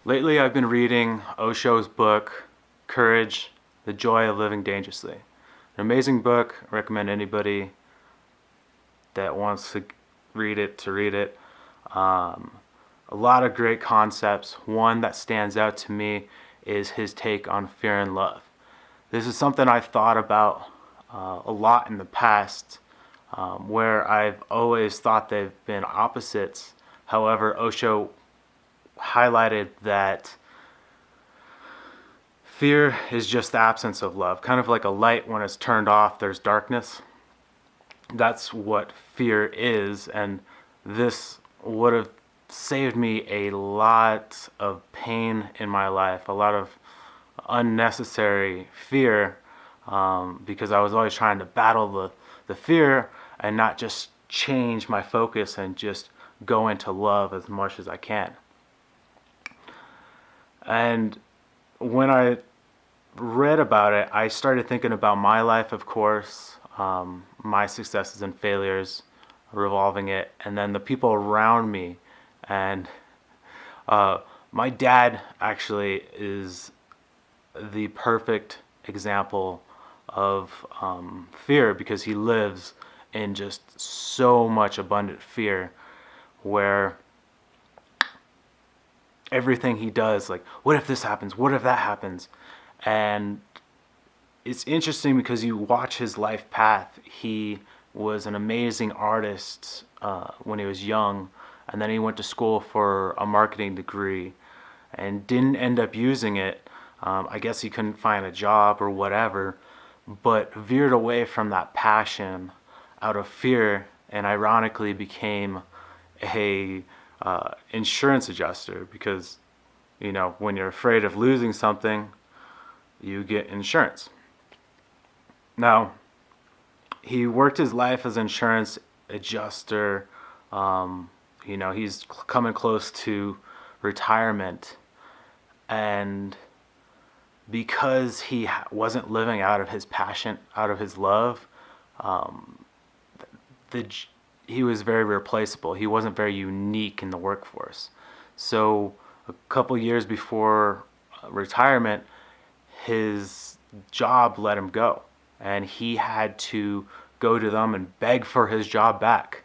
Lately, I've been reading Osho's book, Courage, The Joy of Living Dangerously. An amazing book. I recommend anybody that wants to read it to read it. A lot of great concepts. One that stands out to me is his take on fear and love. This is something I've thought about a lot in the past, where I've always thought they've been opposites. However, Osho highlighted that fear is just the absence of love. Kind of like a light, when it's turned off, there's darkness. That's what fear is, and this would have saved me a lot of pain in my life, a lot of unnecessary fear, because I was always trying to battle the fear and not just change my focus and just go into love as much as I can. And when I read about it, I started thinking about my life, of course, my successes and failures, revolving it, and then the people around me. And my dad actually is the perfect example of fear, because he lives in just so much abundant fear, where everything he does, like, what if this happens? What if that happens? And it's interesting because you watch his life path. He was an amazing artist when he was young, and then he went to school for a marketing degree and didn't end up using it. I guess he couldn't find a job or whatever, but veered away from that passion out of fear, and ironically became a insurance adjuster, because when you're afraid of losing something, you get insurance. Now, he worked his life as an insurance adjuster. He's coming close to retirement, and because he wasn't living out of his passion, out of his love, he was very replaceable. He wasn't very unique in the workforce. So a couple years before retirement, his job let him go, and he had to go to them and beg for his job back.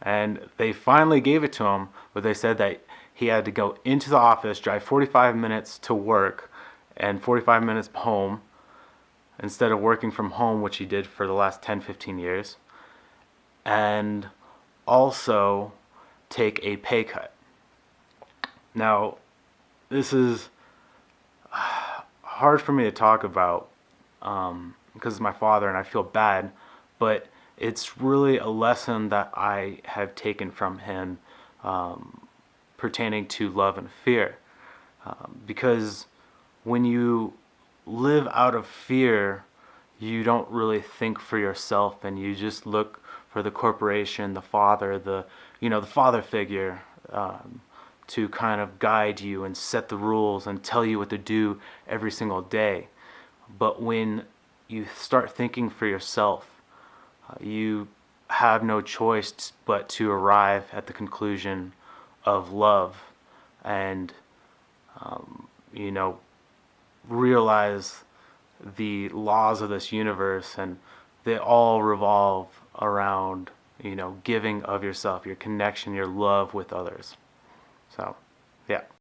And they finally gave it to him, but they said that he had to go into the office, drive 45 minutes to work and 45 minutes home, instead of working from home, which he did for the last 10, 15 years, and also take a pay cut. Now, this is hard for me to talk about, because it's my father and I feel bad, but it's really a lesson that I have taken from him, pertaining to love and fear. Because when you live out of fear, you don't really think for yourself, and you just look for the corporation, the father, the father figure, to kind of guide you and set the rules and tell you what to do every single day. But when you start thinking for yourself, you have no choice but to arrive at the conclusion of love, and realize the laws of this universe, and they all revolve around giving of yourself, your connection, your love with others. So, yeah.